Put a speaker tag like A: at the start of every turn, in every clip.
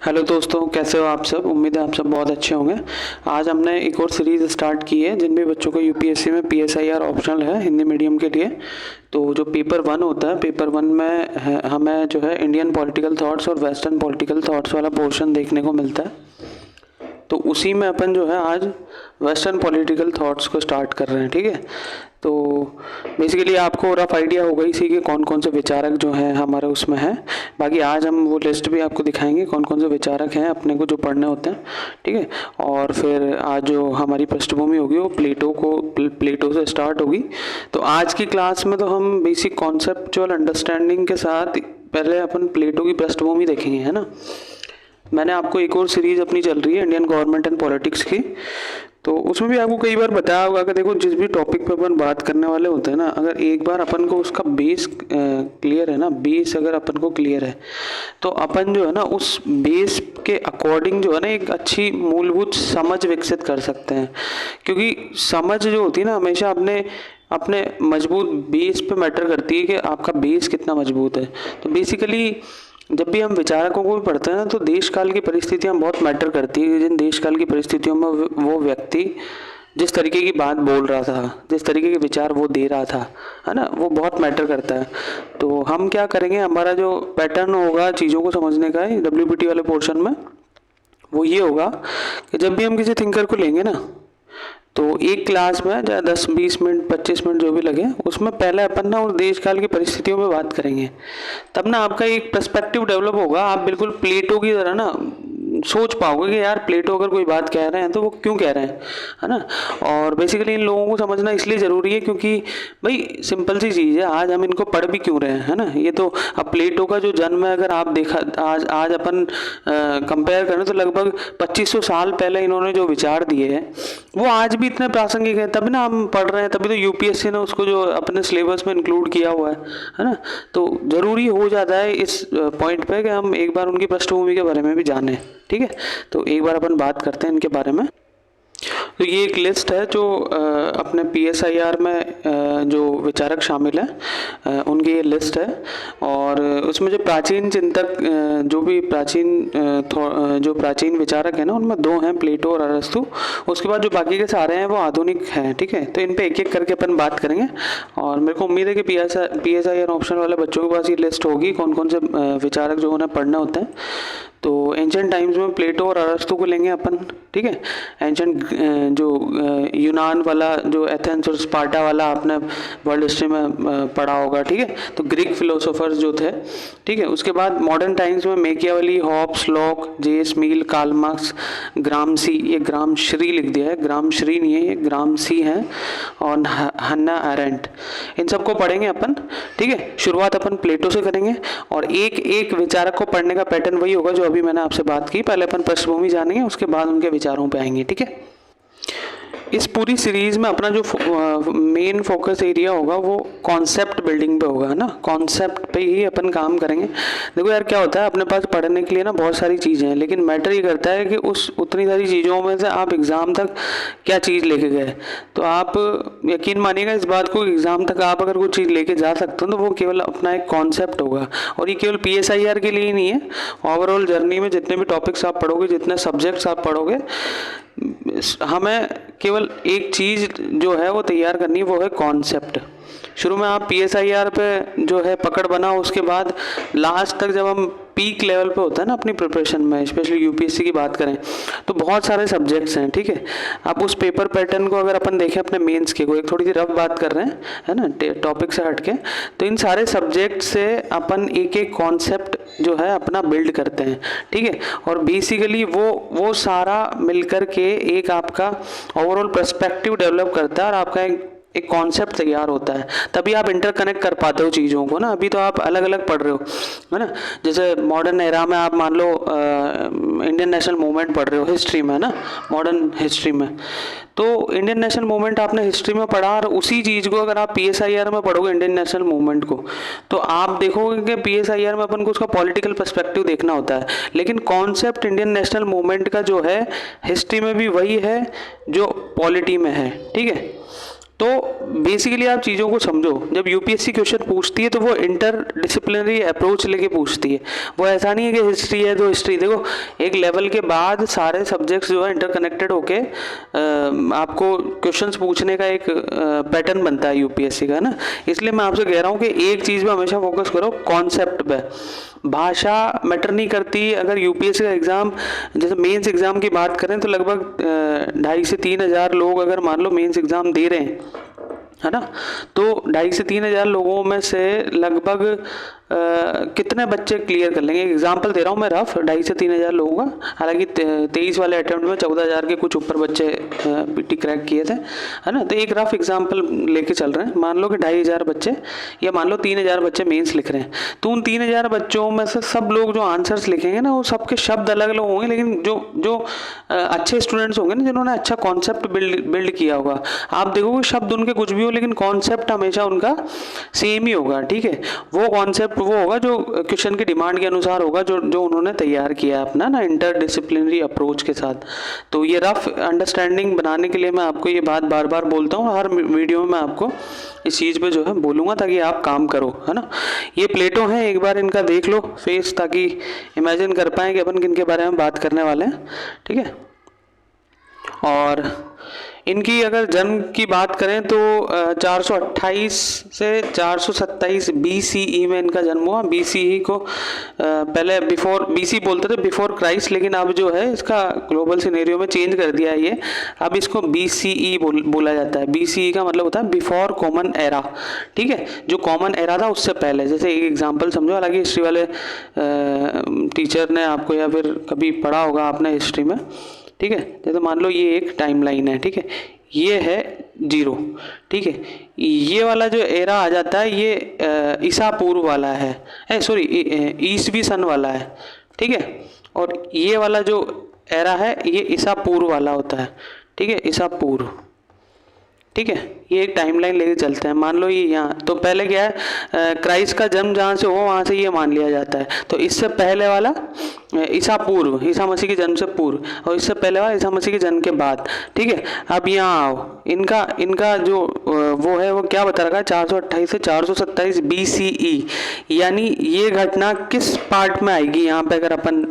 A: Hello दोस्तों, कैसे हो आप सब। उम्मीद है आप सब बहुत अच्छे होंगे। आज हमने एक और सीरीज़ स्टार्ट की है जिन भी बच्चों को यूपीएससी में पीएसआईआर ऑप्शनल है हिंदी मीडियम के लिए। तो जो पेपर 1 होता है, पेपर 1 में हमें जो है इंडियन पॉलिटिकल थॉट्स और वेस्टर्न पॉलिटिकल थॉट्स वाला पोर्शन देखने को मिलता है। तो उसी में अपन जो है आज वेस्टर्न पॉलिटिकल थॉट्स को स्टार्ट कर रहे हैं। ठीक है, तो बेसिकली आपको रफ आइडिया होगा इसी के कौन कौन से विचारक जो हैं हमारे उसमें हैं। बाकी आज हम वो लिस्ट भी आपको दिखाएंगे कौन कौन से विचारक हैं अपने को जो पढ़ने होते हैं। ठीक है, और फिर आज जो हमारी पृष्ठभूमि होगी वो प्लेटो से स्टार्ट होगी। तो आज की क्लास में तो हम बेसिक कॉन्सेप्चुअल अंडरस्टैंडिंग के साथ पहले अपन प्लेटो की पृष्ठभूमि देखेंगे, है ना। मैंने आपको एक और सीरीज़ अपनी चल रही है इंडियन गवर्नमेंट एंड पॉलिटिक्स की, तो उसमें भी आपको कई बार बताया होगा कि देखो जिस भी टॉपिक पे अपन बात करने वाले होते हैं ना, अगर एक बार अपन को उसका बेस क्लियर है ना, बेस अगर अपन को क्लियर है तो अपन जो है ना उस बेस के अकॉर्डिंग जो है ना एक अच्छी मूलभूत समझ विकसित कर सकते हैं। क्योंकि समझ जो होती है ना हमेशा अपने अपने मजबूत बेस पे मैटर करती है कि आपका बेस कितना मजबूत है। तो बेसिकली जब भी हम विचारकों को भी पढ़ते हैं ना तो देश काल की परिस्थितियाँ बहुत मैटर करती है। जिन देश काल की परिस्थितियों में वो व्यक्ति जिस तरीके की बात बोल रहा था, जिस तरीके के विचार वो दे रहा था, है ना, वो बहुत मैटर करता है। तो हम क्या करेंगे, हमारा जो पैटर्न होगा चीज़ों को समझने का है WPT वाले पोर्शन में, वो ये होगा कि जब भी हम किसी थिंकर को लेंगे ना तो एक क्लास में चाहे 10-20 मिनट 25 मिनट जो भी लगे उसमें पहले अपन ना उस देश काल की परिस्थितियों में बात करेंगे। तब ना आपका एक पर्सपेक्टिव डेवलप होगा। आप बिल्कुल प्लेटो की तरह ना सोच पाओगे कि यार प्लेटो अगर कोई बात कह रहे हैं तो वो क्यों कह रहे हैं, है ना। और बेसिकली इन लोगों को समझना इसलिए ज़रूरी है क्योंकि भाई सिंपल सी चीज़ है, आज हम इनको पढ़ भी क्यों रहे हैं, है ना। ये तो अब प्लेटो का जो जन्म है अगर आप देखा आज अपन कंपेयर करें तो लगभग 2500 साल पहले इन्होंने जो विचार दिए हैं वो आज भी इतने प्रासंगिक है। तभी ना हम पढ़ रहे हैं, तभी तो यूपीएससी ने उसको जो अपने सिलेबस में इंक्लूड किया हुआ है ना। तो ज़रूरी हो जाता है इस पॉइंट पे कि हम एक बार उनकी पृष्ठभूमि के बारे में भी जानें। ठीक है, तो एक बार अपन बात करते हैं इनके बारे में। तो ये एक लिस्ट है जो अपने पीएसआईआर में जो विचारक शामिल हैं उनकी ये लिस्ट है। और उसमें जो प्राचीन चिंतक जो प्राचीन विचारक हैं ना उनमें 2 हैं, प्लेटो और अरस्तु। उसके बाद जो बाकी के सारे हैं वो आधुनिक हैं। ठीक है, तो इन पे एक एक करके अपन बात करेंगे। और मेरे को उम्मीद है कि पीएसआईआर ऑप्शन वाले बच्चों के पास ये लिस्ट होगी कौन कौन से विचारक जो उन्हें पढ़ने होते हैं। तो एंशंट टाइम्स में प्लेटो और अरस्तु को लेंगे अपन। ठीक है, एंशंट जो यूनान वाला जो एथेंस और स्पार्टा वाला आपने वर्ल्ड हिस्ट्री में पढ़ा होगा। ठीक है, तो ग्रीक फिलोसोफर्स जो थे। ठीक है, उसके बाद मॉडर्न टाइम्स में मैकियावेली, हॉब्स, लॉक, जेस मिल, कार्ल मार्क्स, ग्रामसी, ये ग्रामश्री लिख दिया है, ग्रामश्री नहीं है ये ग्रामसी है, और हन्ना अरेंट, इन सबको पढ़ेंगे अपन। ठीक है, शुरुआत अपन प्लेटो से करेंगे और एक एक विचारक को पढ़ने का पैटर्न वही होगा जो अभी मैंने आपसे बात की। पहले अपन पृष्ठभूमि जानेंगे, उसके बाद उनके विचारों पे आएंगे। ठीक है, इस पूरी सीरीज में अपना जो मेन फोकस एरिया होगा वो कॉन्सेप्ट बिल्डिंग पे होगा, है ना। कॉन्सेप्ट पे ही अपन काम करेंगे। देखो यार क्या होता है, अपने पास पढ़ने के लिए ना बहुत सारी चीज़ें हैं, लेकिन मैटर ये करता है कि उस उतनी सारी चीज़ों में से आप एग्ज़ाम तक क्या चीज़ लेके गए। तो आप यकीन मानिएगा इस बात को, एग्ज़ाम तक आप अगर कोई चीज़ लेके जा सकते हो तो वो केवल अपना एक कॉन्सेप्ट होगा। और ये केवल पीएसआईआर के लिए ही नहीं है, ओवरऑल जर्नी में जितने भी टॉपिक्स आप पढ़ोगे, जितने सब्जेक्ट्स आप पढ़ोगे, हमें केवल एक चीज़ जो है वो तैयार करनी है, वो है कॉन्सेप्ट। शुरू में आप पीएसआईआर पे जो है पकड़ बना, उसके बाद लास्ट तक जब हम पीक लेवल पे होता है ना अपनी प्रिपरेशन में, स्पेशली यूपीएससी की बात करें तो बहुत सारे सब्जेक्ट्स हैं। ठीक है, आप उस पेपर पैटर्न को अगर अपन देखें अपने मेंस के को, एक थोड़ी सी रफ बात कर रहे हैं, है ना, टॉपिक से हटके, तो इन सारे सब्जेक्ट से अपन एक एक कॉन्सेप्ट जो है अपना बिल्ड करते हैं। ठीक है, और बेसिकली वो सारा मिलकर के एक आपका ओवरऑल पर्सपेक्टिव डेवलप करता है और आपका एक कॉन्सेप्ट तैयार होता है। तभी आप इंटरकनेक्ट कर पाते हो चीज़ों को ना। अभी तो आप अलग अलग पढ़ रहे हो, है ना। जैसे मॉडर्न एरा में आप मान लो इंडियन नेशनल मूवमेंट पढ़ रहे हो हिस्ट्री में, है ना, मॉडर्न हिस्ट्री में। तो इंडियन नेशनल मूवमेंट आपने हिस्ट्री में पढ़ा और उसी चीज़ को अगर आप पीएसआईआर में पढ़ोगे इंडियन नेशनल मूवमेंट को, तो आप देखोगे कि पीएसआईआर में अपन को उसका पॉलिटिकल पर्सपेक्टिव देखना होता है। लेकिन कॉन्सेप्ट इंडियन नेशनल मूवमेंट का जो है हिस्ट्री में भी वही है जो पॉलिटी में है। ठीक है, तो बेसिकली आप चीज़ों को समझो, जब यूपीएससी क्वेश्चन पूछती है तो वो इंटर डिसिप्लिनरी अप्रोच लेके पूछती है। वो ऐसा नहीं है कि हिस्ट्री है तो हिस्ट्री, देखो एक लेवल के बाद सारे सब्जेक्ट्स जो है इंटरकनेक्टेड होके आपको क्वेश्चंस पूछने का एक पैटर्न बनता है यूपीएससी का ना। इसलिए मैं आपसे कह रहा हूँ कि एक चीज़ पे हमेशा फोकस करो, कॉन्सेप्ट पे। भाषा मैटर नहीं करती। अगर यूपीएससी का एग्ज़ाम, जैसे मेंस एग्ज़ाम की बात करें तो लगभग 2,500 से 3,000 लोग अगर मान लो मेंस एग्ज़ाम दे रहे हैं, है ना, तो 2,500 से 3,000 लोगों में से लगभग कितने बच्चे क्लियर कर लेंगे। एग्जाम्पल दे रहा हूँ मैं रफ, 2,500 से 3,000 लोगों का। हालांकि 23 वाले अटेम्प्ट में 14,000 के कुछ ऊपर बच्चे पीटी क्रैक किए थे, है ना। तो एक रफ एग्जाम्पल लेके चल रहे हैं। मान लो कि 2,500 बच्चे या मान लो 3,000 बच्चे मेंस लिख रहे हैं, तो उन 3,000 बच्चों में से सब लोग जो आंसर्स लिखेंगे ना, वो सबके शब्द अलग अलग होंगे, लेकिन जो जो अच्छे स्टूडेंट्स होंगे ना, जिन्होंने अच्छा कॉन्सेप्ट बिल्ड किया होगा, आप देखोगे शब्द उनके कुछ भी हो लेकिन कॉन्सेप्ट हमेशा उनका सेम ही होगा, ठीक है। वो कॉन्सेप्ट वो होगा जो क्वेश्चन की डिमांड के अनुसार होगा, जो जो उन्होंने तैयार किया है अपना ना इंटर डिसिप्लिनरी अप्रोच के साथ। तो ये रफ अंडरस्टैंडिंग बनाने के लिए मैं आपको ये बात बार बार बोलता हूँ, हर वीडियो में मैं आपको इस चीज़ पे जो है बोलूँगा ताकि आप काम करो, है ना। ये प्लेटो हैं, एक बार इनका देख लो फेस, ताकि इमेजिन कर पाएँ कि अपन किन के बारे में बात करने वाले हैं, ठीक है। और इनकी अगर जन्म की बात करें तो 428 से 427 BCE में इनका जन्म हुआ। BCE को पहले बिफोर BC बोलते थे, बिफोर क्राइस्ट, लेकिन अब जो है इसका ग्लोबल सिनेरियो में चेंज कर दिया है ये। अब इसको BCE बोला जाता है। BCE का मतलब होता है बिफोर कॉमन एरा, ठीक है। जो कॉमन एरा था उससे पहले। जैसे एक एग्जाम्पल समझो, हालांकि हिस्ट्री वाले टीचर ने आपको या फिर कभी पढ़ा होगा आपने हिस्ट्री में, ठीक है। जैसे मान लो ये एक टाइमलाइन है, ठीक है, ये है 0, ठीक है। ये वाला जो एरा आ जाता है ये ईसा पूर्व वाला है, सॉरी ईसवी सन वाला है, ठीक है। और ये वाला जो एरा है ये ईसा पूर्व वाला होता है, ठीक है, ईसा पूर्व, ठीक है। ये एक टाइमलाइन लेके चलते हैं। मान लो ये यहाँ, तो पहले क्या है, क्राइस्ट का जन्म जहाँ से हो वहाँ से ये मान लिया जाता है। तो इससे पहले वाला ईसा पूर्व, ईसा मसीह के जन्म से पूर्व, और इससे पहले वाला ईसा मसीह के जन्म के बाद, ठीक है। अब यहाँ आओ, इनका जो वो है वो क्या बता रखा है, 428 से 427 BCE, यानी ये घटना किस पार्ट में आएगी यहाँ पे अगर अपन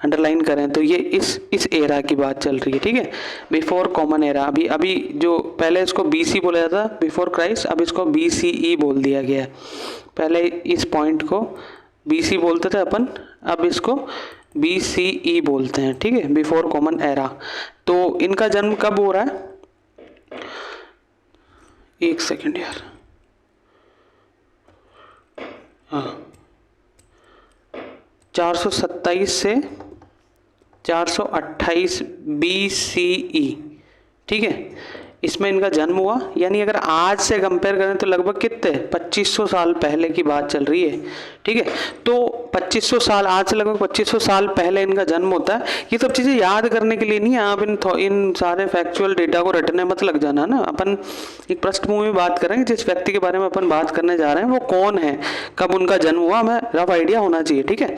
A: अंडरलाइन करें तो ये इस एरा की बात चल रही है, ठीक है, बिफोर कॉमन एरा। अभी जो पहले इसको BC बोला जाता बिफोर क्राइस्ट, अब इसको BCE बोल दिया गया है। पहले इस पॉइंट को BC बोलते थे अपन, अब इसको BCE बोलते हैं, ठीक है, बिफोर कॉमन एरा। तो इनका जन्म कब हो रहा है, एक सेकेंड यार, हाँ, 427 से 428 BCE, ठीक है, इसमें इनका जन्म हुआ। यानी अगर आज से कंपेयर करें तो लगभग कितने 2500 साल पहले की बात चल रही है, ठीक है। तो 2500 साल, आज से लगभग 2500 साल पहले इनका जन्म होता है। ये सब चीज़ें याद करने के लिए नहीं है, आप इन सारे फैक्चुअल डेटा को रटने मत लग जाना ना। अपन एक पृष्ठभूमि में बात करेंगे, जिस व्यक्ति के बारे में अपन बात करने जा रहे हैं वो कौन है, कब उनका जन्म हुआ, हमें रफ आइडिया होना चाहिए, ठीक है।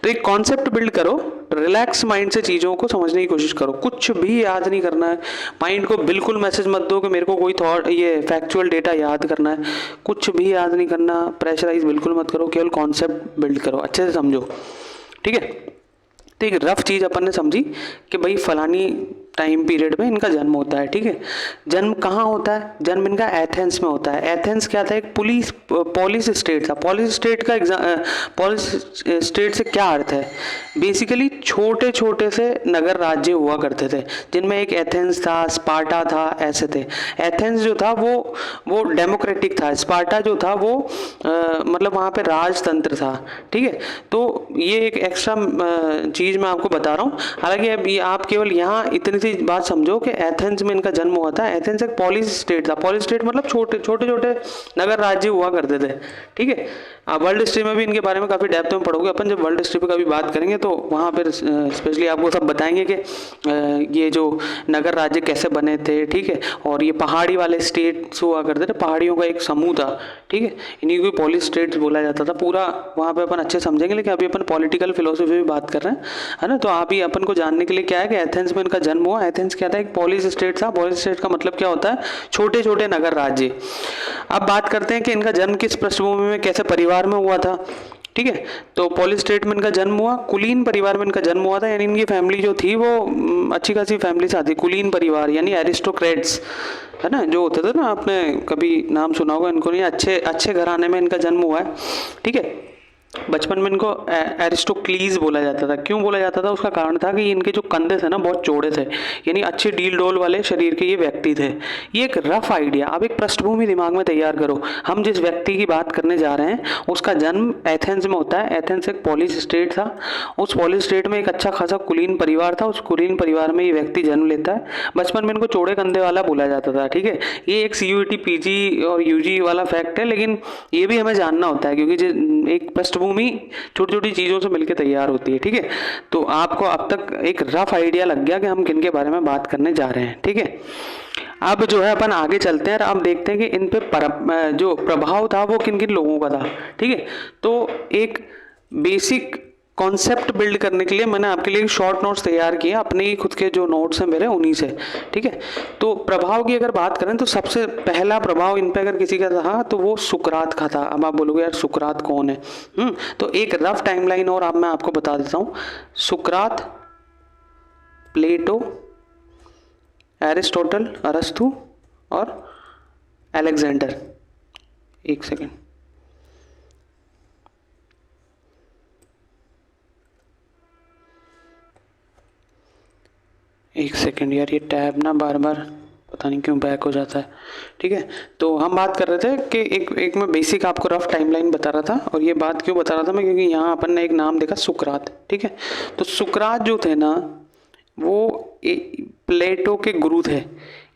A: तो एक कॉन्सेप्ट बिल्ड करो, रिलैक्स माइंड से चीज़ों को समझने की कोशिश करो, कुछ भी याद नहीं करना है। माइंड को बिल्कुल मैसेज मत दो कि मेरे को कोई थॉट, ये फैक्चुअल डेटा याद करना है, कुछ भी याद नहीं करना। प्रेशराइज बिल्कुल मत करो, केवल कॉन्सेप्ट बिल्ड करो, अच्छे से समझो, ठीक है। तो एक रफ चीज़ अपन ने समझी कि भाई फलानी टाइम पीरियड में इनका जन्म होता है, ठीक है। जन्म कहाँ होता है, जन्म इनका एथेंस में होता है। एथेंस क्या था, एक पॉलिस स्टेट था। पॉलिस स्टेट से क्या अर्थ है, बेसिकली छोटे छोटे से नगर राज्य हुआ करते थे, जिनमें एक एथेंस था, स्पार्टा था, ऐसे थे। एथेंस जो था वो डेमोक्रेटिक था, स्पार्टा जो था वो मतलब वहाँ पे राजतंत्र था, ठीक है। तो ये एक एक्स्ट्रा चीज़ मैं आपको बता रहा हूँ। हालांकि अब आप केवल यहाँ इतनी सी बात समझो कि एथेंस में इनका जन्म हुआ था। एथेंस एक पॉलिस स्टेट था। पॉलिस स्टेट मतलब छोटे छोटे नगर राज्य हुआ करते थे, ठीक है। वर्ल्ड हिस्ट्री में भी इनके बारे में काफ़ी डेप्थ में पढ़ोगे अपन, जब वर्ल्ड हिस्ट्री पे कभी बात करेंगे तो वहाँ पर स्पेशली आपको सब बताएंगे कि ये जो नगर राज्य कैसे बने थे, ठीक है। और ये पहाड़ी वाले स्टेट्स हुआ करते थे, पहाड़ियों का एक समूह था, ठीक है। इन्हीं को पॉलिस स्टेट्स बोला जाता था। पूरा वहाँ पे अपन अच्छे समझेंगे, लेकिन अभी अपन पॉलिटिकल फिलोसफी भी बात कर रहे हैं, है ना। तो अभी अपन को जानने के लिए क्या है कि एथेंस में इनका जन्म हुआ। हुआ? एथेंस क्या था? एक पॉलिस स्टेट था। पॉलिस स्टेट का मतलब क्या होता है? छोटे छोटे नगर राज्य। अब बात करते हैं कि इनका जन्म किस पृष्ठभूमि में, कैसे परिवार में हुआ था। ठीक है, तो पॉलिस स्टेट में इनका जन्म हुआ, कुलीन परिवार में इनका जन्म हुआ था, यानी इनकी फैमिली जो थी वो अच्छी खासी फैमिली से आती। कुलीन परिवार यानी एरिस्टोक्रेट्स, है ना, जो होते थे ना, आपने कभी नाम सुना होगा इनको, नहीं, अच्छे अच्छे घराने में इनका जन्म हुआ है। ठीक है, बचपन में इनको एरिस्टोक्लीज बोला जाता था। क्यों बोला जाता था? उसका कारण था कि इनके जो कंधे थे ना बहुत चौड़े थे, यानी अच्छे डील डोल वाले शरीर के ये व्यक्ति थे। ये एक रफ आइडिया, अब एक पृष्ठभूमि दिमाग में तैयार करो। हम जिस व्यक्ति की बात करने जा रहे हैं उसका जन्म एथेंस में होता है। एथेंस एक पॉलिस स्टेट था। उस पॉलिस स्टेट में एक अच्छा खासा कुलीन परिवार था। उस कुलीन परिवार में ये व्यक्ति जन्म लेता है। बचपन में इनको चौड़े कंधे वाला बोला जाता था। ठीक है, ये एक CUET PG और UG वाला फैक्ट है, लेकिन ये भी हमें जानना होता है क्योंकि एक पृष्ठभूमि छोटी छोटी चीजों से मिलकर तैयार होती है। ठीक है, तो आपको अब तक एक रफ आइडिया लग गया कि हम किन के बारे में बात करने जा रहे हैं। ठीक है, अब जो है अपन आगे चलते हैं और अब देखते हैं कि इन पे जो प्रभाव था वो किन किन लोगों का था। ठीक है, तो एक बेसिक कॉन्सेप्ट बिल्ड करने के लिए मैंने आपके लिए शॉर्ट नोट्स तैयार किए, अपने ही खुद के जो नोट्स हैं मेरे उन्हीं से। ठीक है, तो प्रभाव की अगर बात करें तो सबसे पहला प्रभाव इन पे अगर किसी का था तो वो सुकरात का था। अब आप बोलोगे यार सुकरात कौन है? तो एक रफ टाइमलाइन और अब मैं आपको बता देता हूँ। सुकरात, प्लेटो, एरिस्टोटल, अरस्तु और अलेक्जेंडर। एक सेकेंड, एक सेकेंड यार, ये टैब ना बार बार पता नहीं क्यों बैक हो जाता है। ठीक है, तो हम बात कर रहे थे कि एक मैं बेसिक आपको रफ टाइमलाइन बता रहा था। और ये बात क्यों बता रहा था मैं, क्योंकि यहाँ अपन ने एक नाम देखा सुकरात। ठीक है, तो सुकरात जो थे ना वो प्लेटो के गुरु थे।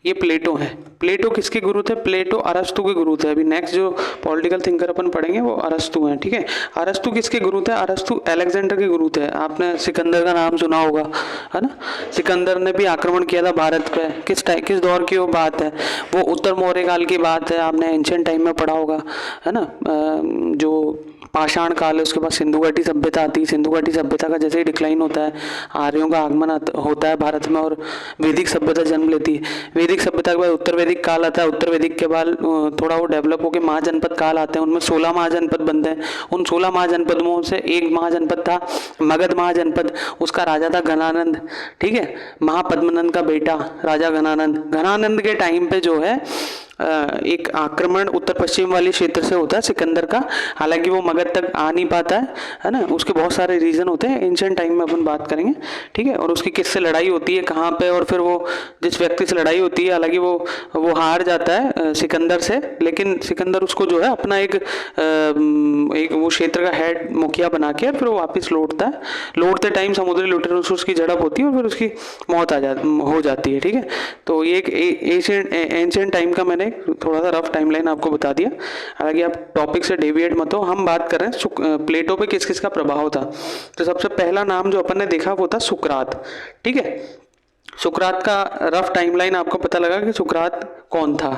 A: ये प्लेटो है। प्लेटो किसके गुरु थे? प्लेटो अरस्तु के गुरु थे। अभी नेक्स्ट जो पॉलिटिकल थिंकर अपन पढ़ेंगे वो अरस्तु हैं। ठीक है, अरस्तु किसके गुरु थे? अरस्तु अलेक्जेंडर के गुरु थे। आपने सिकंदर का नाम सुना होगा, है ना। सिकंदर ने भी आक्रमण किया था भारत पे। किस दौर की वो बात है? वो उत्तर मौर्य काल की बात है। आपने एंशियंट टाइम में पढ़ा होगा, है ना। जो पाषाण काल है उसके बाद सिंधु घाटी सभ्यता आती है। सिंधु घाटी सभ्यता का जैसे ही डिक्लाइन होता है, आर्यों का आगमन होता है भारत में और वैदिक सभ्यता जन्म लेती है। वैदिक सभ्यता के बाद उत्तर वैदिक काल आता है। उत्तर वैदिक के बाद थोड़ा वो डेवलप होकर महाजनपद काल आते हैं। उनमें 16 महाजनपद बनते हैं। उन 16 महाजनपदों से एक महाजनपद था मगध महाजनपद। उसका राजा था घनानंद। ठीक है, महापद्मनंद का बेटा राजा घनानंद। घनानंद के टाइम पे जो है एक आक्रमण उत्तर पश्चिम वाले क्षेत्र से होता है सिकंदर का। हालांकि वो मगध तक आ नहीं पाता है ना। उसके बहुत सारे रीजन होते हैं, एंशिएंट टाइम में अपन बात करेंगे। ठीक है, और उसकी किससे लड़ाई होती है, कहाँ पे, और फिर वो जिस व्यक्ति से लड़ाई होती है, हालांकि वो हार जाता है सिकंदर से, लेकिन सिकंदर उसको जो है अपना एक वो क्षेत्र का हेड मुखिया बना के फिर वो वापस लौटता है। लौटते टाइम समुद्री लुटेरों से उसकी झड़प होती है और फिर उसकी मौत हो जाती है। ठीक है, तो ये एक एंशिएंट टाइम का मैंने थोड़ा सा रफ टाइमलाइन आपको बता दिया। हालांकि आप टॉपिक से डेविएट मत हो। हम बात कर रहे हैं प्लेटो पे किस किस का प्रभाव था। तो सबसे पहला नाम जो अपन ने देखा वो था सुकरात। ठीक है, सुकरात का रफ टाइमलाइन आपको पता लगा कि सुकरात कौन था।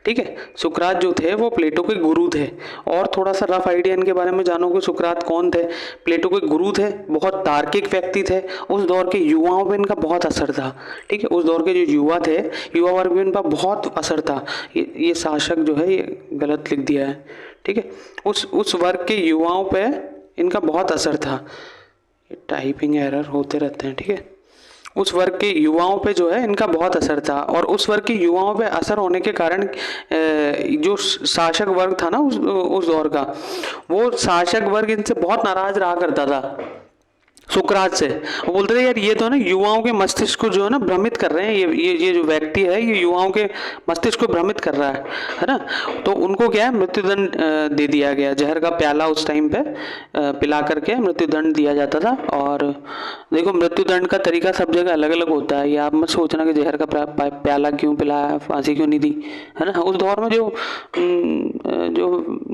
A: ठीक है, सुकरात जो थे वो प्लेटो के गुरु थे। और थोड़ा सा रफ आइडिया इनके बारे में जानो कि सुकरात कौन थे। प्लेटो के गुरु थे, बहुत तार्किक व्यक्ति थे। उस दौर के युवाओं पे इनका बहुत असर था। ठीक है, उस दौर के जो युवा थे, युवा वर्ग में इनका बहुत असर था। ये शासक जो है ये गलत लिख दिया है। ठीक है, उस वर्ग के युवाओं पे इनका बहुत असर था। टाइपिंग एरर होते रहते हैं। ठीक है, उस वर्ग के युवाओं पे जो है इनका बहुत असर था। और उस वर्ग के युवाओं पे असर होने के कारण जो शासक वर्ग था ना उस दौर का, वो शासक वर्ग इनसे बहुत नाराज रहा करता था सुकरात से। वो बोलते थे यार ये तो ना युवाओं के मस्तिष्क को जो है ना भ्रमित कर रहे हैं। ये जो व्यक्ति है ये युवाओं के मस्तिष्क को भ्रमित कर रहा है ना। तो उनको क्या है, मृत्युदंड दे दिया गया। जहर का प्याला उस टाइम पे पिला करके मृत्युदंड दिया जाता था। और देखो मृत्युदंड का तरीका सब जगह अलग अलग होता है। ये आप मत सोचना कि जहर का प्याला क्यों पिलाया, फांसी क्यों नहीं दी, है ना। उस दौर में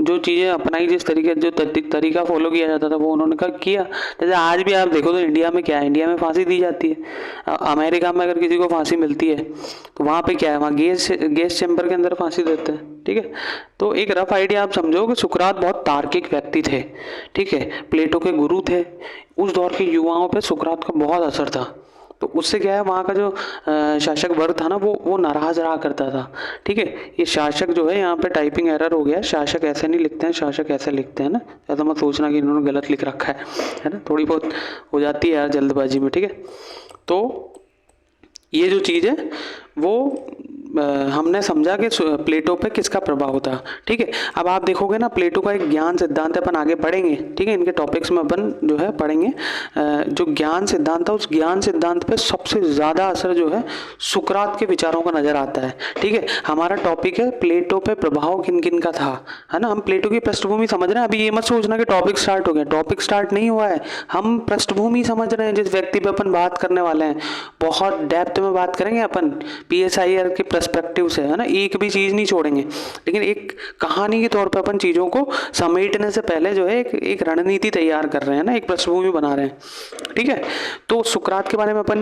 A: जो चीज़ें अपनाई, जिस तरीके जो तरीका फॉलो किया जाता था वो उन्होंने किया। जैसे आज भी आप देखो तो इंडिया में क्या है, इंडिया में फांसी दी जाती है। अमेरिका में अगर किसी को फांसी मिलती है तो वहाँ पे क्या है, वहाँ गैस चैम्बर के अंदर फांसी देते हैं। ठीक है, तो एक रफ आइडिया आप समझो कि सुकरात बहुत तार्किक व्यक्ति थे। ठीक है, प्लेटो के गुरु थे। उस दौर के युवाओं पे सुकरात का बहुत असर था। तो उससे क्या है, वहाँ का जो शासक वर्ग था ना वो नाराज रहा करता था। ठीक है, ये शासक जो है, यहाँ पे टाइपिंग एरर हो गया है, शासक ऐसे नहीं लिखते हैं, शासक ऐसे लिखते हैं ना, ऐसा मत सोचना कि इन्होंने गलत लिख रखा है ना, थोड़ी बहुत हो जाती है यार जल्दबाजी में। ठीक है, तो ये जो चीज़ है वो हमने समझा कि प्लेटो पे किसका प्रभाव था। ठीक है, अब आप देखोगे ना, प्लेटो का एक ज्ञान सिद्धांत अपन आगे पढ़ेंगे। ठीक है, इनके टॉपिक्स में अपन जो है पढ़ेंगे। जो ज्ञान सिद्धांत था, उस ज्ञान सिद्धांत पे सबसे ज़्यादा असर जो है सुकरात के विचारों का नज़र आता है। ठीक है, हमारा टॉपिक है प्लेटो पे प्रभाव किन किन का था, है ना। हम प्लेटो की पृष्ठभूमि समझ रहे हैं। अभी ये मत सोचना कि टॉपिक स्टार्ट हो गया, टॉपिक स्टार्ट नहीं हुआ है, हम पृष्ठभूमि समझ रहे हैं। जिस व्यक्ति पे अपन बात करने वाले हैं, बहुत डेप्थ में बात करेंगे अपन PSIR के पर्सपेक्टिव से, है ना, एक भी चीज़ नहीं छोड़ेंगे। लेकिन एक कहानी के तौर पे अपन चीज़ों को समेटने से पहले जो है एक रणनीति तैयार कर रहे हैं ना, एक पृष्ठभूमि बना रहे हैं। ठीक है, तो सुकरात के बारे में अपन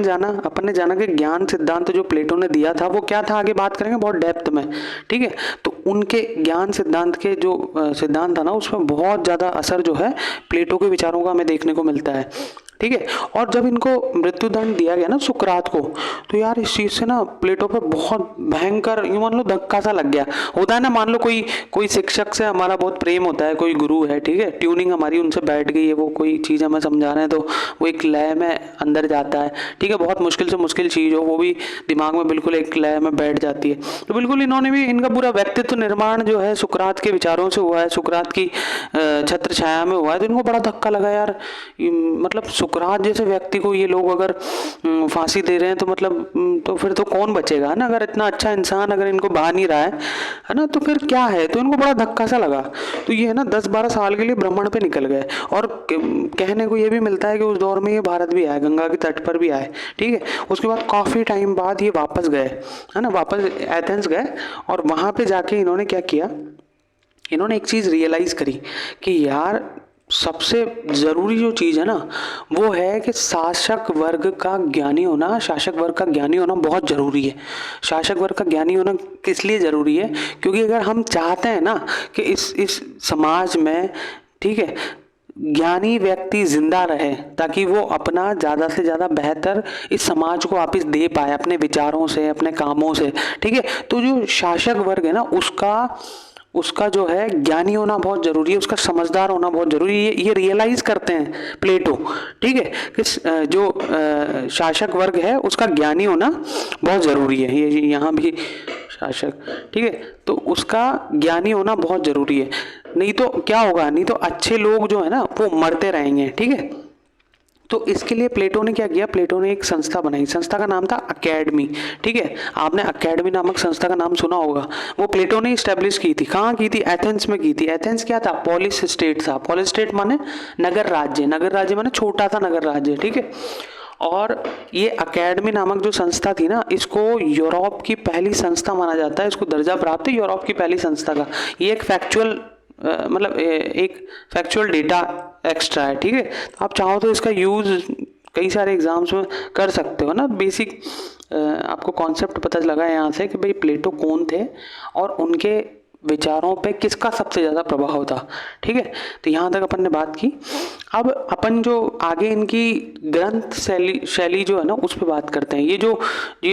A: ने जाना कि ज्ञान सिद्धांत जो प्लेटो ने दिया था वो क्या था, आगे बात करेंगे बहुत डेप्थ में। ठीक है, तो उनके ज्ञान सिद्धांत के जो सिद्धांत था ना, उसमें बहुत ज़्यादा असर जो है प्लेटो के विचारों का हमें देखने को मिलता है। ठीक है, और जब इनको मृत्युदंड दिया गया ना सुकरात को, तो यार इस चीज़ से ना प्लेटो पे बहुत भयंकर, यूँ मान लो धक्का सा लग गया। होता है ना, मान लो कोई शिक्षक से हमारा बहुत प्रेम होता है, कोई गुरु है, ठीक है, ट्यूनिंग हमारी उनसे बैठ गई है, वो कोई चीज़ हमें समझा रहे हैं तो वो एक लय में अंदर जाता है। ठीक है, बहुत मुश्किल से मुश्किल चीज़ हो, वो भी दिमाग में बिल्कुल एक लय में बैठ जाती है। तो बिल्कुल इन्होंने भी, इनका पूरा व्यक्तित्व निर्माण जो है सुकरात के विचारों से हुआ है, सुकरात की छत्र छाया में हुआ है। तो इनको बड़ा धक्का लगा यार, मतलब सुकरात जैसे व्यक्ति को ये लोग अगर फांसी दे रहे हैं तो मतलब तो फिर तो कौन बचेगा ना, अगर इतना अच्छा इंसान अगर इनको बहा नहीं रहा है ना, तो फिर क्या है। तो इनको बड़ा धक्का सा लगा। तो ये है ना 10-12 साल के लिए भ्रमण पे निकल गए। और कहने को ये भी मिलता है कि उस दौर में ये भारत भी आए, गंगा के तट पर भी आए। ठीक है, उसके बाद काफ़ी टाइम बाद ये वापस गए, है ना, वापस एथेंस गए। और वहाँ पे जाके इन्होंने क्या किया, इन्होंने एक चीज़ रियलाइज़ करी कि यार सबसे ज़रूरी जो चीज़ है ना, वो है कि शासक वर्ग का ज्ञानी होना, शासक वर्ग का ज्ञानी होना बहुत ज़रूरी है। शासक वर्ग का ज्ञानी होना किस लिए ज़रूरी है, क्योंकि अगर हम चाहते हैं ना कि इस समाज में, ठीक है, ज्ञानी व्यक्ति जिंदा रहे, ताकि वो अपना ज़्यादा से ज़्यादा बेहतर इस समाज को वापस दे पाए अपने विचारों से, अपने कामों से। ठीक है, तो जो शासक वर्ग है ना, उसका जो है ज्ञानी होना बहुत ज़रूरी है, उसका समझदार होना बहुत ज़रूरी है। ये रियलाइज़ करते हैं प्लेटो। ठीक है, कि जो शासक वर्ग है उसका ज्ञानी होना बहुत ज़रूरी है। ये यहाँ भी शासक, ठीक है, तो उसका ज्ञानी होना बहुत ज़रूरी है। नहीं तो क्या होगा, नहीं तो अच्छे लोग जो है ना वो मरते रहेंगे। ठीक है, तो इसके लिए प्लेटो ने क्या किया, प्लेटो ने एक संस्था बनाई, संस्था का नाम था अकेडमी। ठीक है, आपने अकेडमी नामक संस्था का नाम सुना होगा। वो प्लेटो ने इस्टेब्लिश की थी। कहाँ की थी, एथेंस में की थी। एथेंस क्या था, पॉलिस स्टेट था। पॉलिस स्टेट माने नगर राज्य, नगर राज्य माने छोटा था नगर राज्य। ठीक है, और ये अकेडमी नामक जो संस्था थी ना, इसको यूरोप की पहली संस्था माना जाता है, इसको दर्जा प्राप्त है यूरोप की पहली संस्था का। ये एक फैक्चुअल मतलब एक फैक्चुअल डेटा एक्स्ट्रा है। ठीक है, तो आप चाहो तो इसका यूज़ कई सारे एग्जाम्स में कर सकते हो ना। बेसिक आपको कॉन्सेप्ट पता लगा यहाँ से कि भाई प्लेटो कौन थे और उनके विचारों पे किसका सबसे ज़्यादा प्रभाव था। ठीक है, तो यहाँ तक अपन ने बात की। अब अपन जो आगे इनकी ग्रंथ शैली जो है ना उस पर बात करते हैं। ये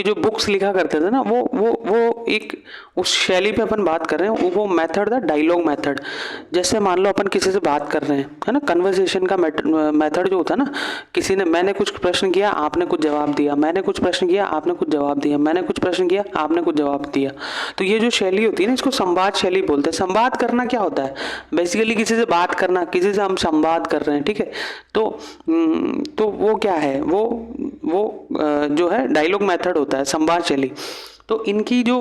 A: जो बुक्स लिखा करते थे ना, वो एक उस शैली पे अपन बात कर रहे हैं। वो मेथड था डायलॉग मेथड। जैसे मान लो अपन किसी से बात कर रहे हैं, है ना, कन्वर्सेशन का मेथड जो होता है ना, किसी ने, मैंने कुछ प्रश्न किया, आपने कुछ जवाब दिया, मैंने कुछ प्रश्न किया, आपने कुछ जवाब दिया, मैंने कुछ प्रश्न किया, आपने कुछ जवाब दिया। तो ये जो शैली होती है ना, इसको संवाद शैली बोलते हैं। संवाद करना क्या होता है, बेसिकली किसी से बात करना, किसी से हम संवाद कर रहे हैं। ठीक है, तो वो क्या है, वो जो है डायलॉग मेथड होता है, संवाद शैली। तो इनकी जो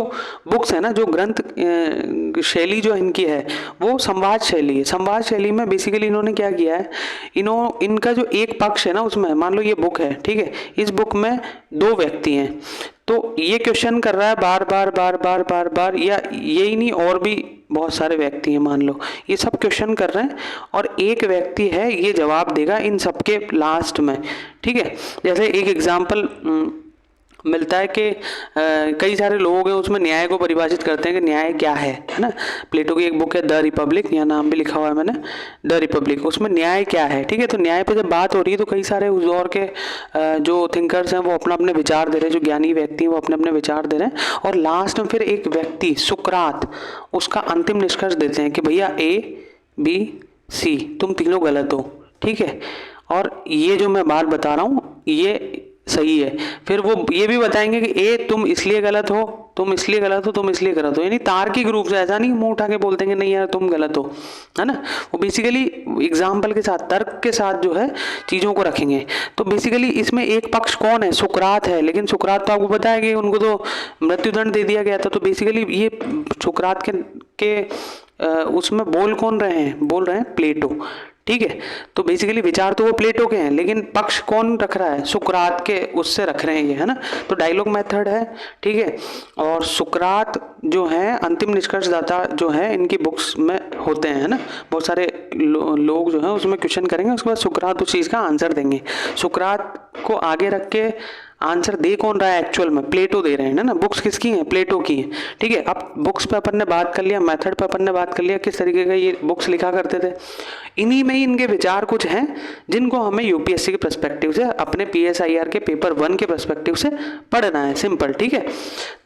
A: बुक्स है ना, जो ग्रंथ शैली जो इनकी है वो संवाद शैली है। संवाद शैली में बेसिकली इन्होंने क्या किया है, इनका जो एक पक्ष है ना, उसमें मान लो ये बुक है, ठीक है, इस बुक में दो व्यक्ति हैं, तो ये क्वेश्चन कर रहा है बार बार बार बार बार बार, या यही नहीं और भी बहुत सारे व्यक्ति हैं, मान लो ये सब क्वेश्चन कर रहे हैं और एक व्यक्ति है ये जवाब देगा इन सबके लास्ट में। ठीक है, जैसे एक एग्जाम्पल मिलता है कि कई सारे लोग हैं उसमें न्याय को परिभाषित करते हैं कि न्याय क्या है ना। प्लेटो की एक बुक है द रिपब्लिक, यहाँ नाम भी लिखा हुआ है मैंने, द रिपब्लिक, उसमें न्याय क्या है, ठीक है। तो न्याय पे जब बात हो रही है तो कई सारे उस दौर के जो थिंकर्स हैं वो अपना अपने विचार दे रहे हैं, जो ज्ञानी व्यक्ति हैं वो अपने अपने विचार दे रहे हैं, और लास्ट में फिर एक व्यक्ति सुकरात उसका अंतिम निष्कर्ष देते हैं कि भैया A B C तुम तीनों गलत हो, ठीक है, और ये जो मैं बात बता रहा हूँ ये सही है। फिर वो ये भी बताएंगे कि ए तुम इसलिए गलत हो, तुम इसलिए गलत हो, तुम इसलिए गलत हो, यानी तार्किक रूप से, ऐसा नहीं मुंह उठा के बोलते हैं नहीं यार तुम गलत हो, है ना। वो बेसिकली एग्जाम्पल के साथ, तर्क के साथ जो है चीज़ों को रखेंगे। तो बेसिकली इसमें एक पक्ष कौन है, सुकरात है, लेकिन सुकरात तो आपको पता है कि उनको तो मृत्युदंड दे दिया गया था। तो बेसिकली ये सुकरात के उसमें बोल कौन रहे हैं, बोल रहे हैं प्लेटो, ठीक है। तो बेसिकली विचार तो वो प्लेटो के हैं, लेकिन पक्ष कौन रख रहा है, सुकरात के उससे रख रहे हैं ये, है ना। तो डायलॉग मेथड है, ठीक है। और सुकरात जो है अंतिम निष्कर्षदाता जो है इनकी बुक्स में होते हैं, है ना। बहुत सारे लोग जो है उसमें क्वेश्चन करेंगे, उसके बाद सुकरात उस चीज़ का आंसर देंगे। सुकरात को आगे रख के आंसर दे कौन रहा है एक्चुअल में, प्लेटो दे रहे हैं, है ना। बुक्स किसकी हैं, प्लेटो की हैं, ठीक है। अब बुक्स पे अपन ने बात कर लिया, मेथड पे अपन ने बात कर लिया, किस तरीके का ये बुक्स लिखा करते थे। इन्हीं में ही इनके विचार कुछ हैं जिनको हमें यूपीएससी के पर्सपेक्टिव से, अपने PSIR के पेपर 1 के पर्सपेक्टिव से पढ़ना है, सिंपल, ठीक है।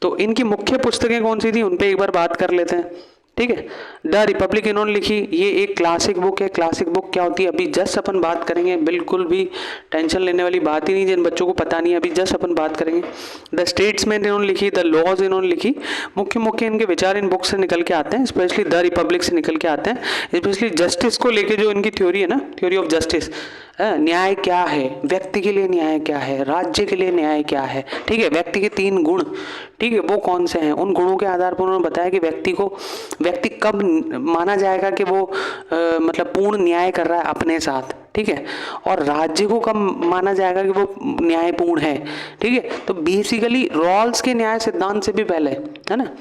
A: तो इनकी मुख्य पुस्तकें कौन सी थी उन पर एक बार बात कर लेते हैं, ठीक है। द रिपब्लिक इन्होंने लिखी, ये एक क्लासिक बुक है। क्लासिक बुक क्या होती है अभी जस्ट अपन बात करेंगे, बिल्कुल भी टेंशन लेने वाली बात ही नहीं जिन बच्चों को पता नहीं है, अभी जस्ट अपन बात करेंगे। द स्टेट्समैन इन्होंने लिखी, द लॉज इन्होंने लिखी। मुख्य मुख्य इनके विचार इन बुक से निकल के आते हैं, स्पेशली द रिपब्लिक से निकल के आते हैं। स्पेशली जस्टिस को लेके जो इनकी थ्योरी है ना, थ्योरी ऑफ जस्टिस, न्याय क्या है, व्यक्ति के लिए न्याय क्या है, राज्य के लिए न्याय क्या है, ठीक है। व्यक्ति के 3 गुण, ठीक है, वो कौन से हैं, उन गुणों के आधार पर उन्होंने बताया कि व्यक्ति कब माना जाएगा कि वो मतलब पूर्ण न्याय कर रहा है अपने साथ, ठीक है, और राज्य को कब माना जाएगा कि वो न्यायपूर्ण है, ठीक है। तो बेसिकली रॉल्स के न्याय सिद्धांत से भी पहले, है ना,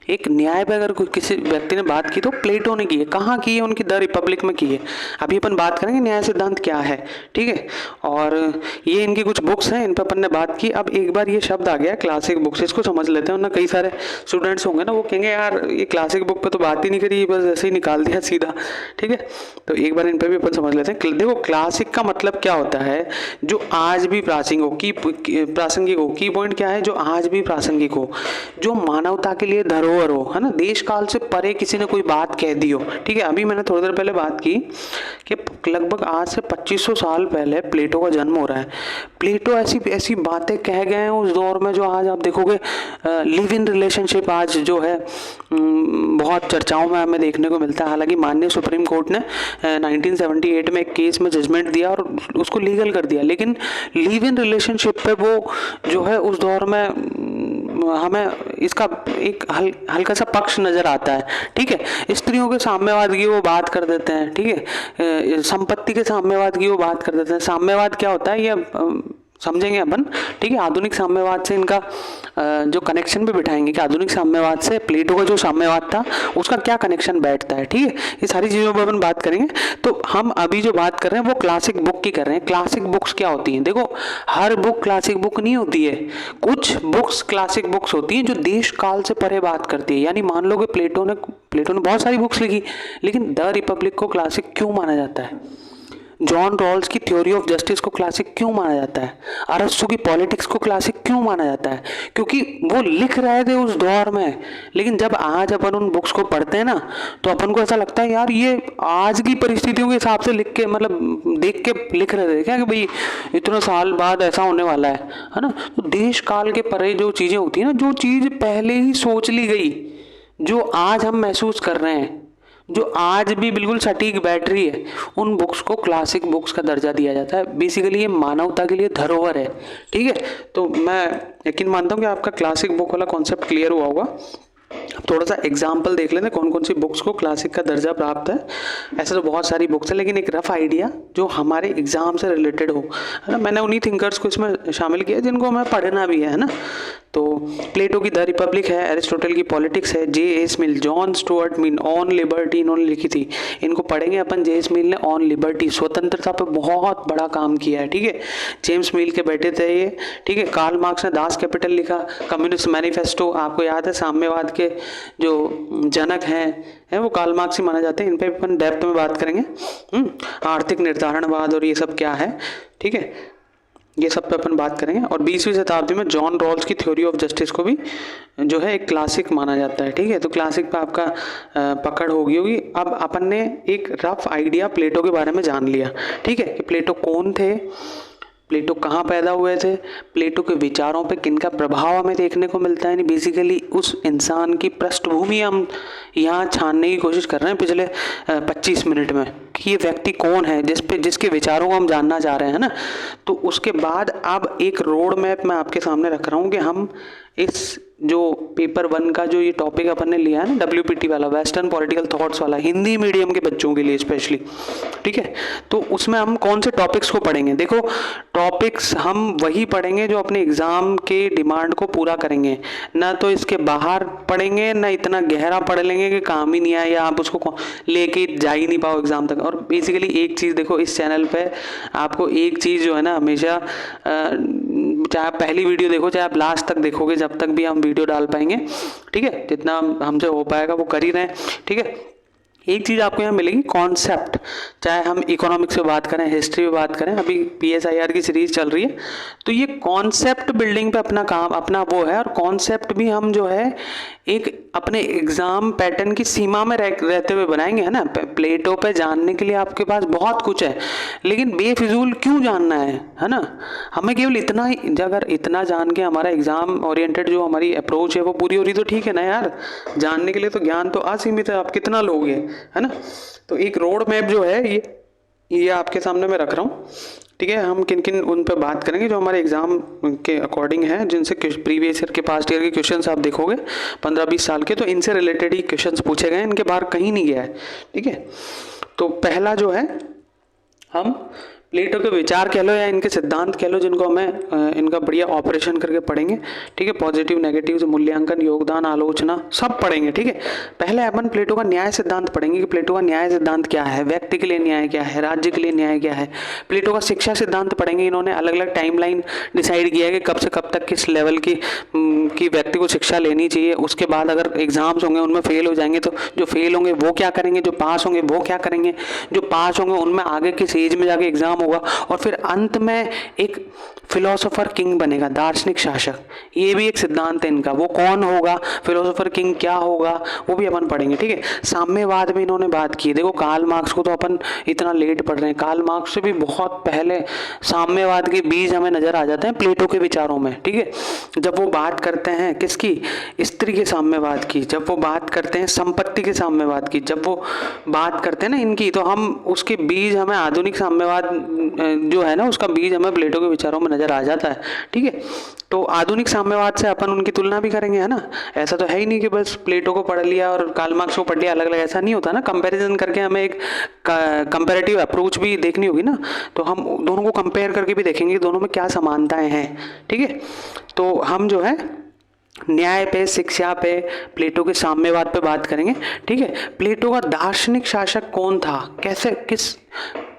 A: एक न्याय पे अगर किसी व्यक्ति ने बात की तो प्लेटो ने की है। कहाँ की है, उनकी द रिपब्लिक में की है। अभी अपन बात करेंगे न्याय सिद्धांत क्या है, ठीक है। और ये इनकी कुछ बुक्स हैं, इन पर अपन ने बात की। अब एक बार ये शब्द आ गया क्लासिक बुक्स, इसको समझ लेते हैं, ना कई सारे स्टूडेंट्स होंगे ना वो कहेंगे यार ये क्लासिक बुक पे तो बात ही नहीं करी, बस ऐसे ही निकाल दिया सीधा, ठीक है। तो एक बार इन पर भी अपन समझ लेते हैं। देखो क्लासिक का मतलब क्या होता है, जो आज भी प्रासंगिक हो, की पॉइंट क्या है, जो आज भी प्रासंगिक हो, जो मानवता के लिए धरोहर हो, है ना, देश काल से परे किसी ने कोई बात कह दी हो, ठीक है। अभी मैंने थोड़ी देर पहले बात की कि लगभग आज से 2500 साल पहले प्लेटो का जन्म हो रहा है। प्लेटो ऐसी बातें कह गए हैं उस दौर में, जो आज आप देखोगे लिव इन रिलेशनशिप आज जो है बहुत चर्चाओं में हमें देखने को मिलता है। हालांकि माननीय सुप्रीम कोर्ट ने 1978 में एक केस में जजमेंट दिया और उसको लीगल कर दिया, लेकिन लिव इन रिलेशनशिप पे वो जो है उस दौर में हमें इसका एक हल्का सा पक्ष नजर आता है, ठीक है। स्त्रियों के साम्यवाद की वो बात कर देते हैं, ठीक है। संपत्ति के साम्यवाद की वो बात कर देते हैं। साम्यवाद क्या होता है ये समझेंगे अपन, ठीक है। आधुनिक साम्यवाद से इनका जो कनेक्शन भी बिठाएंगे कि आधुनिक साम्यवाद से प्लेटो का जो साम्यवाद था उसका क्या कनेक्शन बैठता है, ठीक है। ये सारी चीज़ों पर अपन बात करेंगे। तो हम अभी जो बात कर रहे हैं वो क्लासिक बुक की कर रहे हैं। क्लासिक बुक्स क्या होती हैं, देखो हर बुक क्लासिक बुक नहीं होती है, कुछ बुक्स क्लासिक बुक्स होती हैं जो देश काल से परे बात करती है। यानी मान लो कि प्लेटो ने बहुत सारी बुक्स लिखी, लेकिन द रिपब्लिक को क्लासिक क्यों माना जाता है, जॉन रॉल्स की थ्योरी ऑफ जस्टिस को क्लासिक क्यों माना जाता है, अरस्तु की पॉलिटिक्स को क्लासिक क्यों माना जाता है, क्योंकि वो लिख रहे थे उस दौर में। लेकिन जब आज अपन उन बुक्स को पढ़ते हैं ना तो अपन को ऐसा लगता है यार ये आज की परिस्थितियों के हिसाब से लिख के, मतलब देख के लिख रहे थे क्या कि भाई इतना साल बाद ऐसा होने वाला है ना। तो देश काल के परे जो चीज़ें होती हैं ना, जो चीज़ पहले ही सोच ली गई, जो आज हम महसूस कर रहे हैं, जो आज भी बिल्कुल सटीक बैठ रही है, उन बुक्स को क्लासिक बुक्स का दर्जा दिया जाता है। बेसिकली ये मानवता के लिए धरोहर है, ठीक है। तो मैं यकीन मानता हूँ कि आपका क्लासिक बुक वाला कॉन्सेप्ट क्लियर हुआ होगा। अब थोड़ा सा एग्जाम्पल देख लेते हैं कौन कौन सी बुक्स को क्लासिक का दर्जा प्राप्त है। ऐसे तो बहुत सारी बुक्स है, लेकिन एक रफ आइडिया जो हमारे एग्जाम से रिलेटेड हो, है ना। मैंने उन्हीं थिंकर्स को इसमें शामिल किया जिनको हमें पढ़ना भी है ना। तो प्लेटो की द रिपब्लिक है, एरिस्टोटल की पॉलिटिक्स है, जे S mill, John Stuart Mill on liberty इन्होंने लिखी थी, इनको पढ़ेंगे अपन। जे एस मिल ने ऑन लिबर्टी, स्वतंत्रता पे बहुत बड़ा काम किया है, ठीक है। जेम्स मिल के बेटे थे ये, ठीक है। कार्ल मार्क्स ने दास कैपिटल लिखा, कम्युनिस्ट मैनिफेस्टो, आपको याद है साम्यवाद के जो जनक हैं वो कार्ल मार्क्स ही माने जाते हैं। इन पे अपन डेप्थ में बात करेंगे। आर्थिक निर्धारणवाद और ये सब क्या है, ठीक है, ये सब पे अपन बात करेंगे। और 20वीं शताब्दी में जॉन रॉल्स की थ्योरी ऑफ जस्टिस को भी जो है एक क्लासिक माना जाता है, ठीक है। तो क्लासिक पे आपका पकड़ होगी। अब अपन ने एक रफ आइडिया प्लेटो के बारे में जान लिया, ठीक है, कि प्लेटो कौन थे, प्लेटो कहाँ पैदा हुए थे, प्लेटो के विचारों पे किनका प्रभाव हमें देखने को मिलता है। बेसिकली उस इंसान की पृष्ठभूमि हम यहाँ छानने की कोशिश कर रहे हैं पिछले 25 मिनट में कि ये व्यक्ति कौन है जिसके विचारों को हम जानना चाह रहे हैं ना। तो उसके बाद अब एक रोड मैप मैं आपके सामने रख रहा हूँ कि हम इस जो पेपर 1 का जो ये टॉपिक अपन ने लिया है ना, WPT वाला, वेस्टर्न पॉलिटिकल थॉट्स वाला, हिंदी मीडियम के बच्चों के लिए स्पेशली, ठीक है। तो उसमें हम कौन से टॉपिक्स को पढ़ेंगे? देखो, टॉपिक्स हम वही पढ़ेंगे जो अपने एग्जाम के डिमांड को पूरा करेंगे, ना तो इसके बाहर पढ़ेंगे, ना इतना गहरा पढ़ लेंगे कि काम ही नहीं आए या आप उसको लेके जा ही नहीं पाओ एग्जाम तक। और बेसिकली एक चीज़ देखो, इस चैनल पे आपको एक चीज़ जो है ना, हमेशा चाहे आप पहली वीडियो देखो चाहे आप लास्ट तक देखोगे, जब तक भी हम वीडियो डाल पाएंगे, ठीक है, जितना हमसे हो पाएगा वो कर ही रहे हैं, ठीक है। एक चीज़ आपको यहाँ मिलेगी, कॉन्सेप्ट, चाहे हम इकोनॉमिक्स पे बात करें, हिस्ट्री पे बात करें, अभी PSIR की सीरीज चल रही है, तो ये कॉन्सेप्ट बिल्डिंग पे अपना काम, अपना वो है। और कॉन्सेप्ट भी हम जो है एक अपने एग्जाम पैटर्न की सीमा में रहते हुए बनाएंगे, है ना। प्लेटो पे जानने के लिए आपके पास बहुत कुछ है, लेकिन बेफिजूल क्यों जानना है ना। हमें केवल इतना ही, अगर इतना जान के हमारा एग्जाम ओरिएंटेड जो हमारी अप्रोच है वो पूरी हो रही तो ठीक है ना यार। जानने के लिए तो ज्ञान तो असीमित है, आप कितना लोगे, है ना। तो एक रोड मैप जो है ये आपके सामने मैं रख रहा हूँ, ठीक है। हम किन किन उन पर बात करेंगे जो हमारे एग्जाम के अकॉर्डिंग है, जिनसे प्रीवियस ईयर के पास्ट ईयर के क्वेश्चंस आप देखोगे 15-20 साल के, तो इनसे रिलेटेड ही क्वेश्चंस पूछे गए, इनके बाहर कहीं नहीं गया है, ठीक है। तो पहला जो है, हम प्लेटो के विचार कह लो या इनके सिद्धांत कह लो, जिनको हमें इनका बढ़िया ऑपरेशन करके पढ़ेंगे, ठीक है। पॉजिटिव नेगेटिव मूल्यांकन, योगदान, आलोचना सब पढ़ेंगे, ठीक है। पहले अपन प्लेटो का न्याय सिद्धांत पढ़ेंगे कि प्लेटो का न्याय सिद्धांत क्या है, व्यक्ति के लिए न्याय क्या है, राज्य के लिए न्याय क्या है। प्लेटो का शिक्षा सिद्धांत पढ़ेंगे, इन्होंने अलग अलग टाइमलाइन डिसाइड किया है कि कब से कब तक किस लेवल की व्यक्ति को शिक्षा लेनी चाहिए। उसके बाद अगर एग्जाम्स होंगे उनमें फेल हो जाएंगे तो जो फेल होंगे वो क्या करेंगे, जो पास होंगे वो क्या करेंगे, जो पास होंगे उनमें आगे किस एज में जाके एग्जाम होगा। और फिर अंत में एक फिलोसोफर किंग बनेगा, दार्शनिक शासक, ये भी एक सिद्धांत है इनका। वो कौन होगा, फिलोसोफर किंग क्या होगा, वो भी अपन पढ़ेंगे, ठीक है। साम्यवाद में इन्होंने बात की, देखो कार्ल मार्क्स को तो अपन इतना लेट पढ़ रहे हैं, कार्ल मार्क्स से भी बहुत पहले साम्यवाद के बीज हमें नजर आ जाते हैं प्लेटो के विचारों में, ठीक है। जब वो बात करते हैं किसकी, स्त्री के साम्यवाद की, जब वो बात करते हैं संपत्ति के साम्यवाद की, जब वो बात करते हैं ना इनकी, तो हम उसके बीज हमें आधुनिक साम्यवाद जो है ना उसका बीज हमें प्लेटो के विचारों में नजर आ जाता है, ठीक है। तो आधुनिक साम्यवाद से अपन उनकी तुलना भी करेंगे, है ना। ऐसा तो है ही नहीं कि बस प्लेटो को पढ़ लिया और कार्ल मार्क्स को पढ़ लिया अलग अलग, ऐसा नहीं होता ना। कंपैरिजन करके हमें एक कंपैरेटिव अप्रोच भी देखनी होगी ना, तो हम दोनों को कंपेयर करके भी देखेंगे कि दोनों में क्या समानताएं हैं, ठीक है। तो हम जो है न्याय पे, शिक्षा पे, प्लेटो के साम्यवाद पे बात करेंगे, ठीक है। प्लेटो का दार्शनिक शासक कौन था,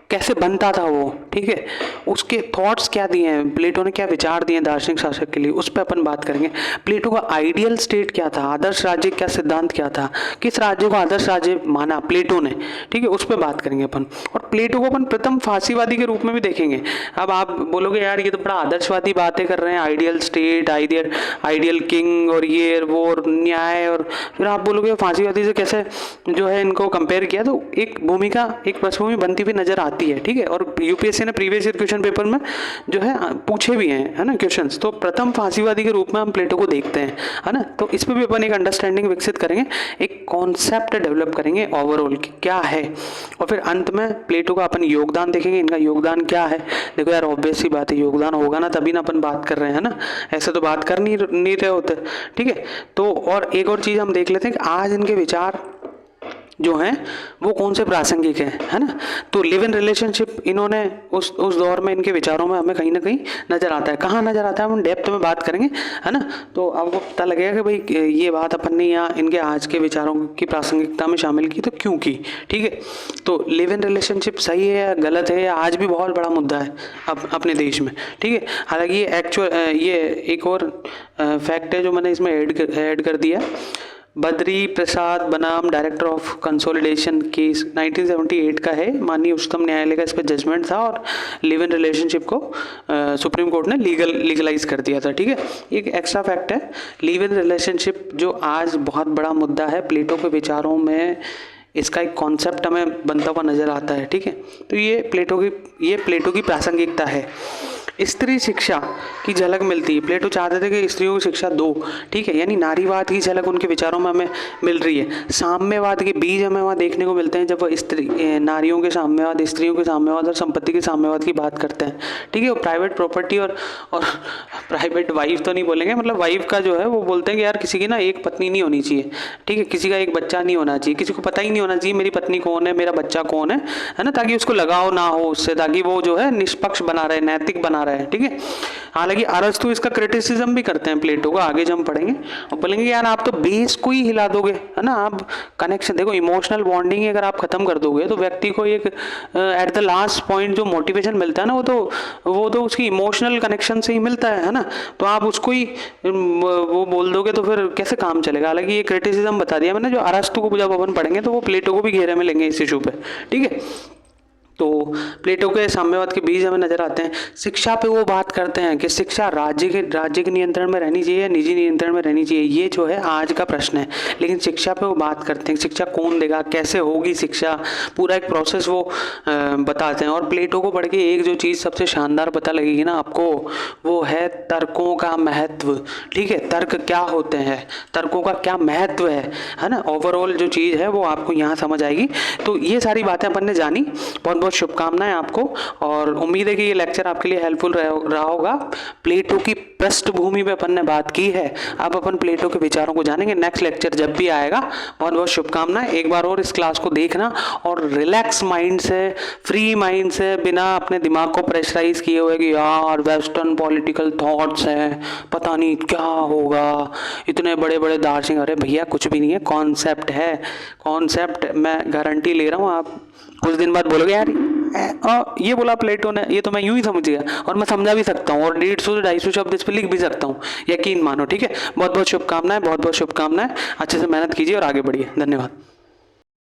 A: कैसे बनता था वो, ठीक है। उसके थॉट्स क्या दिए हैं, प्लेटो ने क्या विचार दिए दार्शनिक शासक के लिए, उस पर अपन बात करेंगे। प्लेटो का आइडियल स्टेट क्या था, आदर्श राज्य क्या सिद्धांत क्या था, किस राज्य को आदर्श राज्य माना प्लेटो ने, ठीक है, उस पर बात करेंगे अपन। और प्लेटो को अपन प्रथम फांसीवादी के रूप में भी देखेंगे। अब आप बोलोगे यार ये तो बड़ा आदर्शवादी बातें कर रहे हैं, आइडियल स्टेट, आइडियल किंग और ये वो और न्याय, और फिर आप बोलोगे फांसीवादी से कैसे जो है इनको कंपेयर किया। तो एक भूमिका, एक पृष्ठभूमि बनती हुई नजर आती है, ठीक है। और यूपीएससी ने प्रीवियस ईयर क्वेश्चन पेपर में जो है पूछे भी हैं, है ना, क्वेश्चंस। तो प्रथम फांसीवादी के रूप में हम प्लेटो को देखते हैं, है ना। तो इस पे भी अपन एक अंडरस्टैंडिंग विकसित करेंगे, एक कॉन्सेप्ट डेवलप करेंगे ओवरऑल क्या है। और फिर अंत में प्लेटो का अपन योगदान देखेंगे, इनका योगदान क्या है। देखो यार ऑब्वियस सी बात है, योगदान होगा ना तभी ना अपन बात कर रहे हैं ना, ऐसे तो बात कर नहीं रहे होते, ठीक है। तो और एक और चीज हम देख लेते हैं कि आज इनके विचार जो हैं वो कौन से प्रासंगिक हैं, है ना। तो लिव इन रिलेशनशिप इन्होंने उस दौर में इनके विचारों में हमें कहीं ना कहीं नज़र आता है। कहाँ नज़र आता है हम डेप्थ में बात करेंगे, है ना। तो आपको पता लगेगा कि भाई ये बात अपन ने यहाँ इनके आज के विचारों की प्रासंगिकता में शामिल की तो क्यों की, ठीक है। तो लिव इन रिलेशनशिप सही है या गलत है, या आज भी बहुत बड़ा मुद्दा है अब अपने देश में, ठीक है। हालांकि ये ये एक और फैक्ट है जो मैंने इसमें ऐड कर दिया। बद्री प्रसाद बनाम डायरेक्टर ऑफ कंसोलिडेशन केस 1978 का है, माननीय उच्चतम न्यायालय का इस पर जजमेंट था और लिव इन रिलेशनशिप को सुप्रीम कोर्ट ने लीगलाइज कर दिया था, ठीक है। एक एक्स्ट्रा फैक्ट है, लिव इन रिलेशनशिप जो आज बहुत बड़ा मुद्दा है प्लेटो के विचारों में, इसका एक कॉन्सेप्ट हमें बनता हुआ नजर आता है, ठीक है। तो ये प्लेटो की प्रासंगिकता है। स्त्री शिक्षा की झलक मिलती है, प्लेटो चाहते थे कि स्त्रियों की शिक्षा दो, ठीक है, यानी नारीवाद की झलक उनके विचारों में हमें मिल रही है। साम्यवाद के बीज हमें वहाँ देखने को मिलते हैं जब वह नारियों के साम्यवाद, स्त्रियों के साम्यवाद और संपत्ति के साम्यवाद की बात करते हैं, ठीक है। वो प्राइवेट प्रॉपर्टी और प्राइवेट वाइफ तो नहीं बोलेंगे, मतलब वाइफ का जो है वो बोलते हैं कि यार किसी की ना एक पत्नी नहीं होनी चाहिए, ठीक है, किसी का एक बच्चा नहीं होना चाहिए, किसी को पता ही नहीं होना चाहिए मेरी पत्नी कौन है, मेरा बच्चा कौन है ना, ताकि उसको लगाव ना हो उससे, ताकि वो जो है निष्पक्ष बना रहे, नैतिक बना रहे, ठीक है। हालांकि अरस्तु इसका क्रिटिसिज्म भी करते हैं प्लेटो का, आगे जब हम पढ़ेंगे और बोलेंगे यार आप तो बेस को ही हिला दोगे, है ना। आप कनेक्शन देखो, इमोशनल बॉन्डिंग अगर आप खत्म कर दोगे तो व्यक्ति को एक एट द लास्ट पॉइंट जो मोटिवेशन मिलता है ना, वो तो उसकी इमोशनल कनेक्शन से ही मिलता है ना। तो आप उसको ही वो बोल दोगे तो फिर कैसे काम चलेगा। हालांकि ये क्रिटिसिज्म बता दिया मैंने, जो अरस्तु को जब अपन पढ़ेंगे तो वो प्लेटो को भी घेरे में लेंगे इस इशू पे, ठीक है। तो प्लेटो के साम्यवाद के बीज हमें नजर आते हैं। शिक्षा पे वो बात करते हैं कि शिक्षा राज्य के नियंत्रण में रहनी चाहिए, निजी नियंत्रण में रहनी चाहिए, ये जो है आज का प्रश्न है। लेकिन शिक्षा पे वो बात करते हैं, शिक्षा कौन देगा, कैसे होगी शिक्षा, पूरा एक प्रोसेस वो बताते हैं। और प्लेटो को पढ़ के एक जो चीज़ सबसे शानदार पता लगेगी ना आपको, वो है तर्कों का महत्व, ठीक है। तर्क क्या होते हैं, तर्कों का क्या महत्व है ना। ओवरऑल जो चीज़ है वो आपको यहाँ समझ आएगी। तो ये सारी बातें अपन ने जानी, बहुत बहुत शुभकामनाएं आपको, और उम्मीद है कि ये लेक्चर आपके लिए हेल्पफुल रहा होगा। प्लेटो की पृष्ठभूमि पे अपन ने बात की है, अब अपन प्लेटो के विचारों को जानेंगे। नेक्स्ट लेक्चर जब भी आएगा, बहुत बहुत शुभकामनाएं। एक बार और इस क्लास को देखना और रिलैक्स माइंड से, फ्री माइंड से, बिना अपने दिमाग को प्रेशराइज किए हुए कि यार वेस्टर्न पॉलिटिकल थॉट्स हैं, पता नहीं क्या होगा, इतने बड़े बड़े दार्शनिक, अरे भैया कुछ भी नहीं है, कॉन्सेप्ट है, कॉन्सेप्ट मैं गारंटी ले रहा हूँ। आप कुछ दिन बाद बोलोगे यार ये बोला प्लेटो ने, ये तो मैं यूं ही समझ गया, और मैं समझा भी सकता हूँ और 150-250 शब्द इस पर लिख भी सकता हूँ, यकीन मानो, ठीक है। बहुत बहुत शुभकामनाएं, बहुत बहुत शुभकामनाएं। अच्छे से मेहनत कीजिए और आगे बढ़िए। धन्यवाद।